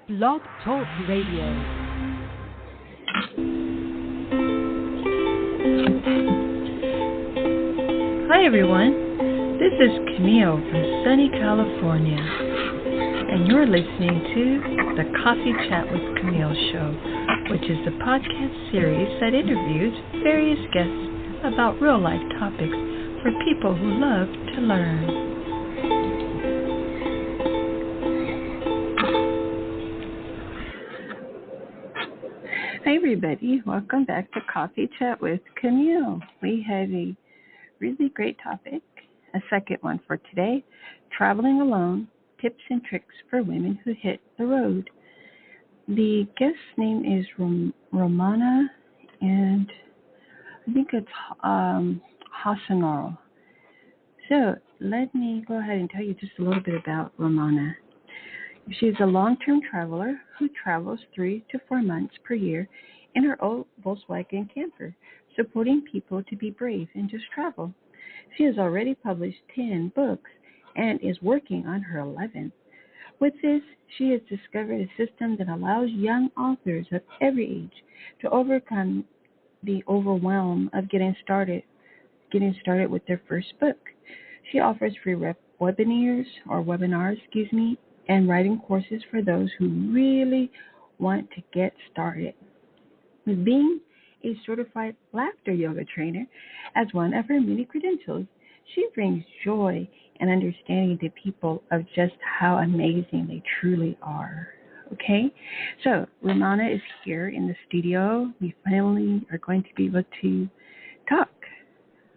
Blog Talk Radio. Hi everyone, this is Camille from sunny California, and you're listening to the Coffee Chat with Camille show, which is the podcast series that interviews various guests about real-life topics for people who love to learn. Hi everybody, welcome back to Coffee Chat with Camille. We have a really great topic, a second one for today, traveling alone, tips and tricks for women who hit the road. The guest's name is Romana, and I think it's Hasenoerl. So let me go ahead and tell you just a little bit about Romana. She's a long-term traveler who travels 3 to 4 months per year in her old Volkswagen Camper, supporting people to be brave and just travel. She has already published 10 books and is working on her 11th. With this, she has discovered a system that allows young authors of every age to overcome the overwhelm of getting started with their first book. She offers free webinars, and writing courses for those who really want to get started. With being a certified laughter yoga trainer as one of her many credentials, she brings joy and understanding to people of just how amazing they truly are. Okay, so Romana is here in the studio. We finally are going to be able to talk.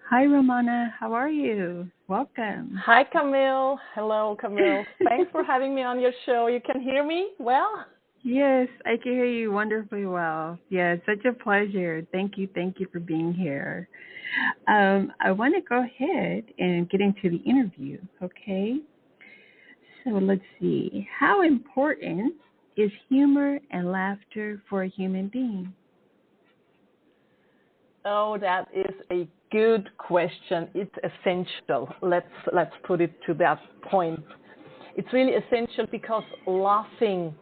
Hi, Romana. How are you? Welcome. Hi, Camille. Hello, Camille. Thanks for having me on your show. You can hear me well? Yes, I can hear you wonderfully well. Yeah, it's such a pleasure. Thank you for being here. I want to go ahead and get into the interview, okay? So let's see. How important is humor and laughter for a human being? Oh, that is a good question. It's essential. Let's put it to that point. It's really essential because laughing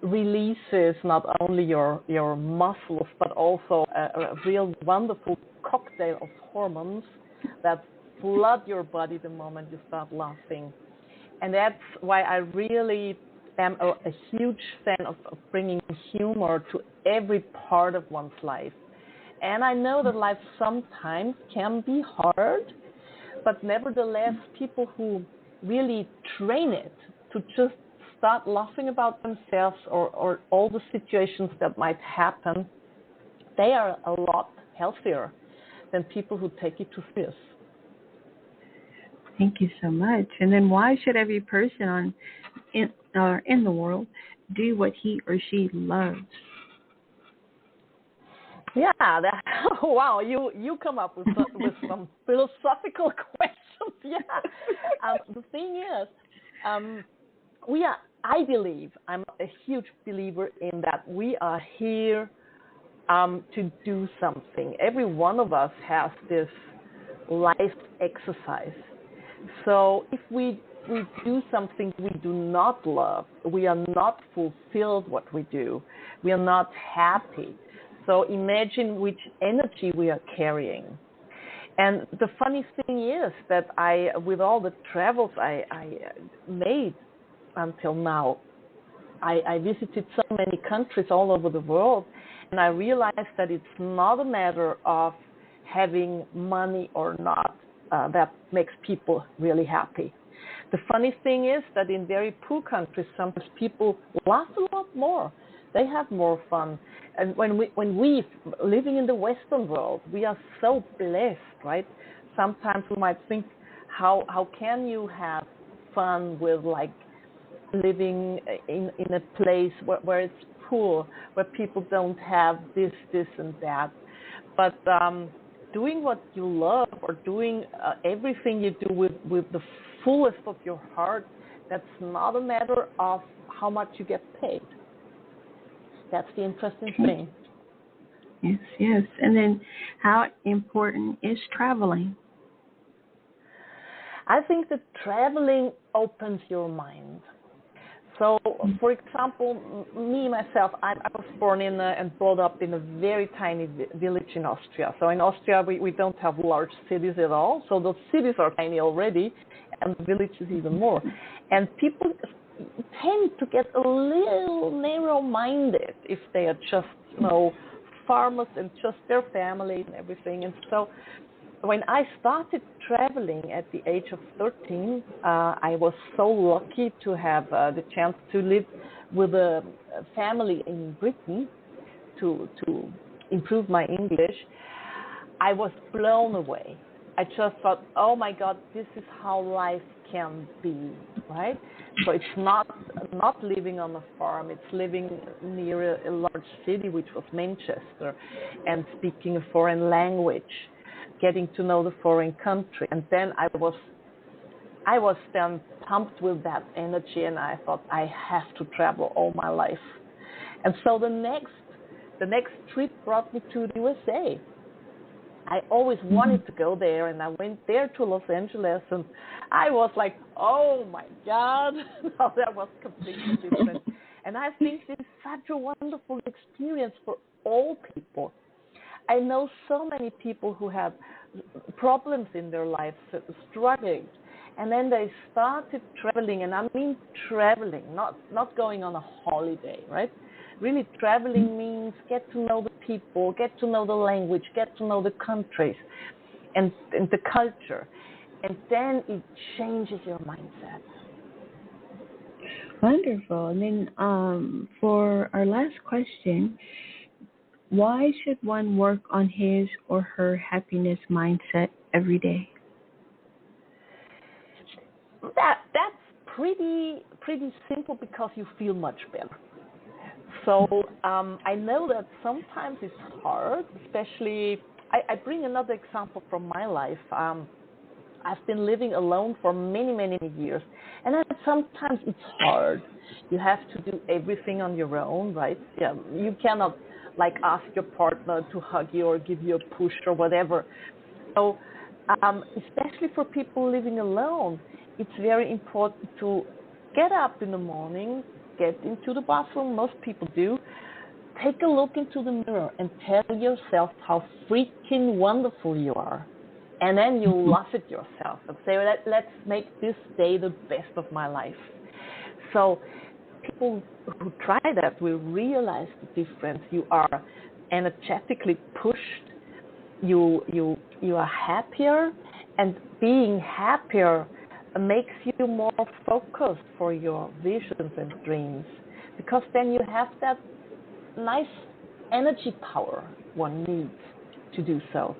releases not only your muscles but also a real wonderful cocktail of hormones that flood your body the moment you start laughing. And that's why I really am a huge fan of bringing humor to every part of one's life. And I know that life sometimes can be hard, but nevertheless, people who really train it to just start laughing about themselves or all the situations that might happen, they are a lot healthier than people who take it too serious. Thank you so much. And then why should every person in the world do what he or she loves? Yeah, wow, you come up with some philosophical questions. Yeah, the thing is, I believe, I'm a huge believer in that we are here to do something. Every one of us has this life exercise. So if we do something we do not love, we are not fulfilled what we do, we are not happy. So imagine which energy we are carrying. And the funny thing is that with all the travels I made until now, I visited so many countries all over the world, and I realized that it's not a matter of having money or not that makes people really happy. The funny thing is that in very poor countries, sometimes people laugh a lot more. They have more fun. And when we living in the Western world, we are so blessed, right? Sometimes we might think, how can you have fun with like living in a place where it's poor, where people don't have this and that. But doing what you love or doing everything you do with the fullest of your heart, that's not a matter of how much you get paid. That's the interesting thing. Yes. And then how important is traveling? I think that traveling opens your mind. So, for example, me, myself, I was born in and brought up in a very tiny village in Austria. So in Austria, we don't have large cities at all. So those cities are tiny already, and the villages even more. And people tend to get a little narrow-minded if they are just, farmers and just their family and everything. And so when I started traveling at the age of 13, I was so lucky to have the chance to live with a family in Britain to improve my English. I was blown away. I just thought, oh my God, this is how life can be, right? So it's not living on a farm. It's living near a large city, which was Manchester, and speaking a foreign language, getting to know the foreign country. And then I was then pumped with that energy, and I thought, I have to travel all my life. And so the next trip brought me to the USA. I always wanted to go there, and I went there to Los Angeles, and I was like, oh my God, no, that was completely different. And I think this is such a wonderful experience for all people. I know so many people who have problems in their lives, struggling, and then they started traveling, and I mean traveling, not going on a holiday, right? Really traveling means get to know the people, get to know the language, get to know the countries and the culture, and then it changes your mindset. Wonderful. And then for our last question, why should one work on his or her happiness mindset every day? That's pretty simple, because you feel much better. So I know that sometimes it's hard, especially, I bring another example from my life. I've been living alone for many, many years, and then sometimes it's hard. You have to do everything on your own, right? Yeah, you cannot ask your partner to hug you or give you a push or whatever. So especially for people living alone, it's very important to get up in the morning, get into the bathroom, most people do, take a look into the mirror and tell yourself how freaking wonderful you are. And then you laugh at yourself and say, let's make this day the best of my life. So people who try that will realize the difference. You are energetically pushed, you are happier, and being happier makes you more focused for your visions and dreams, because then you have that nice energy power one needs to do so.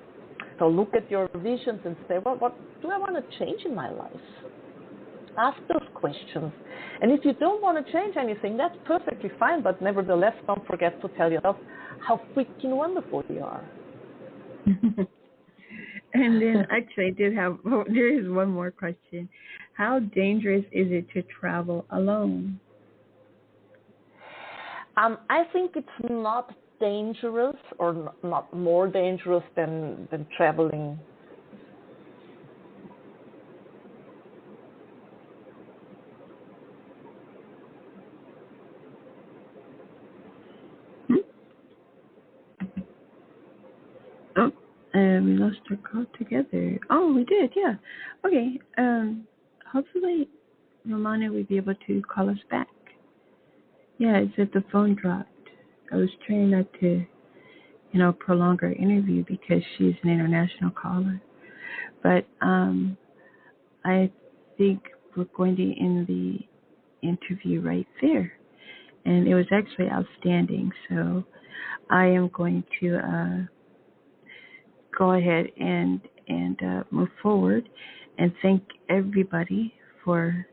So look at your visions and say, well, what do I want to change in my life? Ask those questions. And if you don't want to change anything, that's perfectly fine, but nevertheless, don't forget to tell yourself how freaking wonderful you are. And then actually there is one more question. How dangerous is it to travel alone? I think it's not dangerous, or not more dangerous than traveling. Oh, we lost our call together. Oh, we did, yeah. Okay. Hopefully, Romana will be able to call us back. Yeah, it's that the phone dropped. I was trying not to, prolong our interview because she's an international caller. But I think we're going to end the interview right there. And it was actually outstanding. So I am going to go ahead and move forward and thank everybody for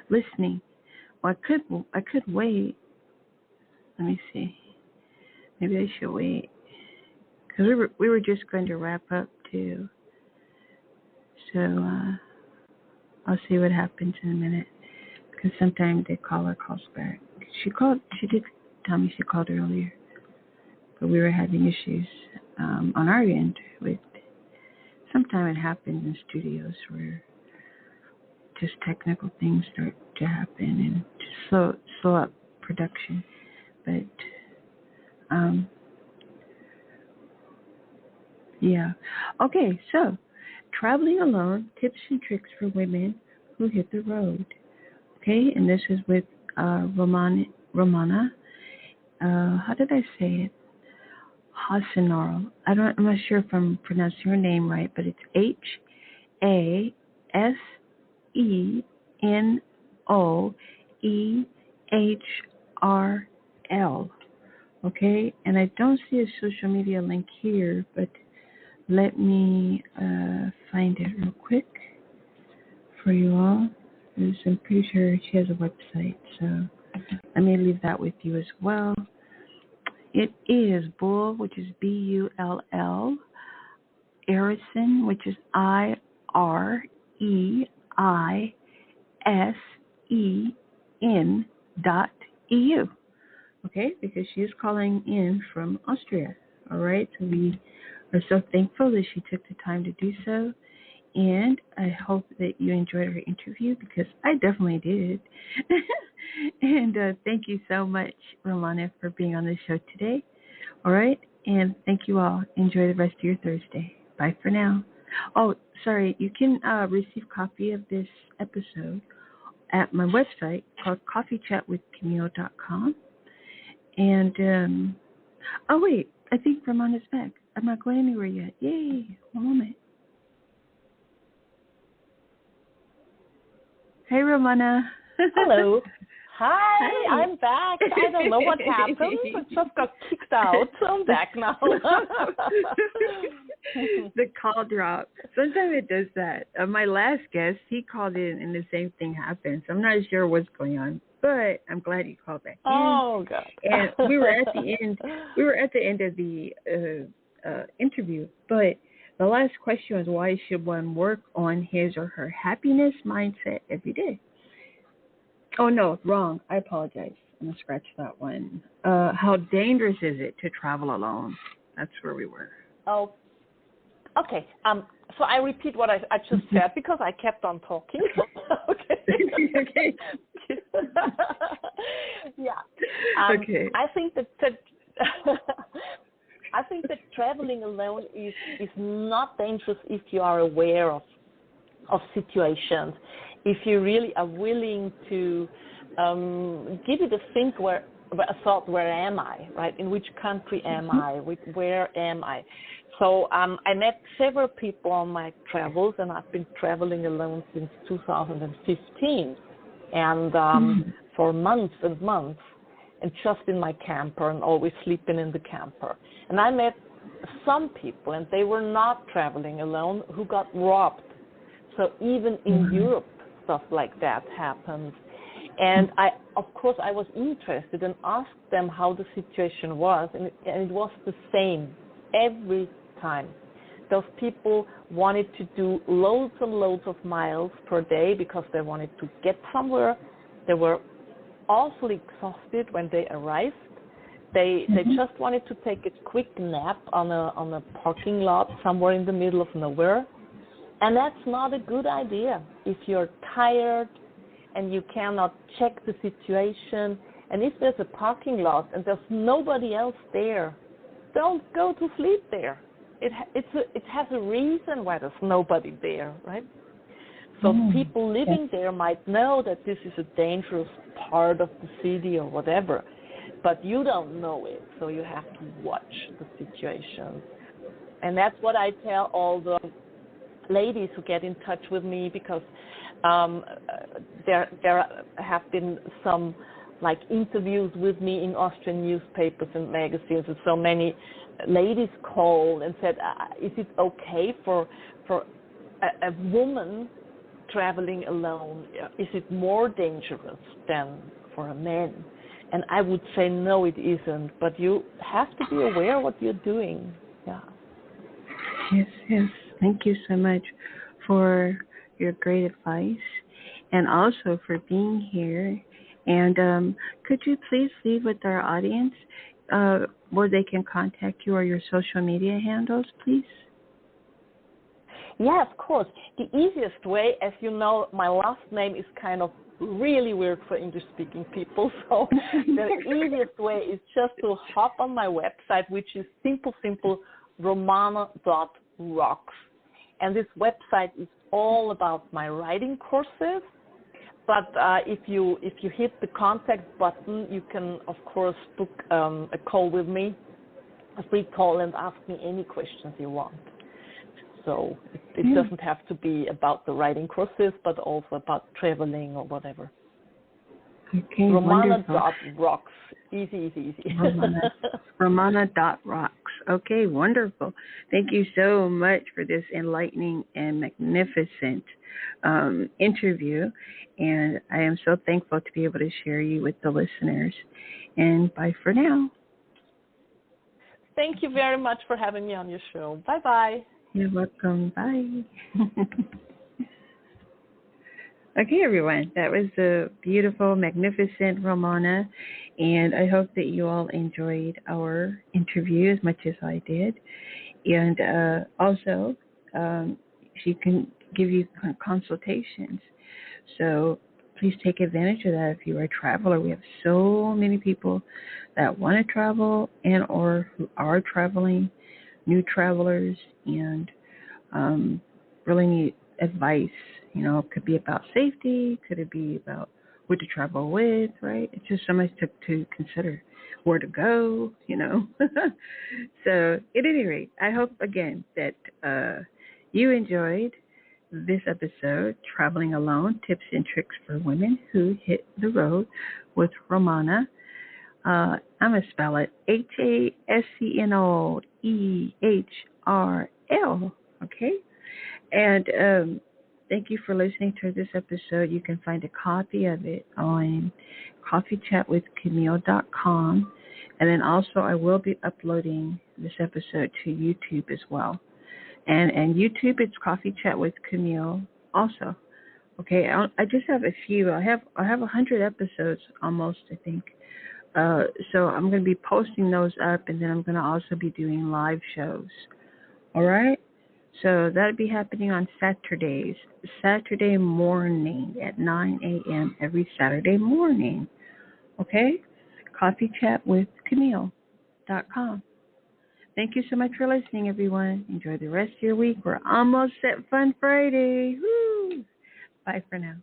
listening. Well, I could wait. Let me see. Maybe I should wait, because we were just going to wrap up too. So I'll see what happens in a minute, because sometimes the caller calls back. She did tell me she called earlier, but we were having issues on our end with. Sometimes it happens in studios where just technical things start to happen and just slow up production. But yeah. Okay, so traveling alone, tips and tricks for women who hit the road. Okay, and this is with Romana. How did I say it? Hasenoerl. I'm not sure if I'm pronouncing her name right, but it's Hasenoehrl. Okay, and I don't see a social media link here, but let me find it real quick for you all, because I'm pretty sure she has a website, so I may leave that with you as well. It is Bull, which is Bull, Arison, which is IREISEN.EU. Okay, because she is calling in from Austria. All right, so we are so thankful that she took the time to do so. And I hope that you enjoyed her interview, because I definitely did. And thank you so much, Romana, for being on the show today. All right, and thank you all. Enjoy the rest of your Thursday. Bye for now. Oh, sorry, you can receive a copy of this episode at my website called coffeechatwithcamille.com. And, oh, wait, I think Romana's back. I'm not going anywhere yet. Yay, one moment. Hey, Romana. Hello. Hi, I'm back. I don't know what happened. I just got kicked out, so I'm back now. The call dropped. Sometimes it does that. My last guest, he called in and the same thing happened. So I'm not sure what's going on, but I'm glad you called back in. Oh, God. And we were at the end. We were at the end of the interview, but the last question was, why should one work on his or her happiness mindset every day? Oh, no, wrong. I apologize. I'm going to scratch that one. How dangerous is it to travel alone? That's where we were. Oh, okay. So I repeat what I just said because I kept on talking. Okay. Okay. Yeah. Okay. I think that traveling alone is not dangerous if you are aware of situations. If you really are willing to give it a think, where am I, right? In which country am I? Where am I? So I met several people on my travels, and I've been traveling alone since 2015, and for months and months, and just in my camper and always sleeping in the camper. And I met some people, and they were not traveling alone, who got robbed. So even in Europe, stuff like that happens. And of course, I was interested and asked them how the situation was, and it was the same every time. Those people wanted to do loads and loads of miles per day because they wanted to get somewhere. They were awfully exhausted when they arrived. They just wanted to take a quick nap on a parking lot somewhere in the middle of nowhere. And that's not a good idea. If you're tired and you cannot check the situation, and if there's a parking lot and there's nobody else there, don't go to sleep there. It has a reason why there's nobody there, right? So people living there might know that this is a dangerous part of the city or whatever, but you don't know it, so you have to watch the situation. And that's what I tell all the ladies who get in touch with me, because there have been some like interviews with me in Austrian newspapers and magazines, and so many ladies called and said, is it okay for a woman traveling alone? Is it more dangerous than for a man? And I would say no, it isn't, but you have to be aware what you're doing. Yeah. Yes. Thank you so much for your great advice, and also for being here. And could you please leave with our audience where they can contact you or your social media handles, please? Yeah, of course. The easiest way, as you know, my last name is kind of really weird for English-speaking people. So the easiest way is just to hop on my website, which is simple, romana.rocks. And this website is all about my writing courses. But if you hit the contact button, you can, of course, book a call with me, a free call, and ask me any questions you want. So it doesn't have to be about the writing courses, but also about traveling or whatever. Okay, Romana.rocks. Easy. Romana.rocks. Okay, wonderful. Thank you so much for this enlightening and magnificent interview. And I am so thankful to be able to share you with the listeners. And bye for now. Thank you very much for having me on your show. Bye-bye. You're welcome. Bye. Okay, everyone. That was the beautiful, magnificent Romana. And I hope that you all enjoyed our interview as much as I did. And also, she can give you consultations. So please take advantage of that if you are a traveler. We have so many people that want to travel and or who are traveling, new travelers, and really need advice. You know, it could be about safety, could it be about who to travel with, right? It's just so much to consider, where to go, you know. So at any rate, I hope, again, that you enjoyed this episode, Traveling Alone, Tips and Tricks for Women Who Hit the Road with Romana. I'm going to spell it Hasenoerl, okay? And thank you for listening to this episode. You can find a copy of it on coffeechatwithcamille.com. And then also I will be uploading this episode to YouTube as well. And YouTube, it's Coffee Chat with Camille also. Okay, I just have a few. I have 100 episodes almost, I think. So I'm going to be posting those up, and then I'm going to also be doing live shows. All right? So that'll be happening on Saturdays, Saturday morning at 9 a.m. every Saturday morning. Okay? CoffeeChatWithCamille.com. Thank you so much for listening, everyone. Enjoy the rest of your week. We're almost at Fun Friday. Woo! Bye for now.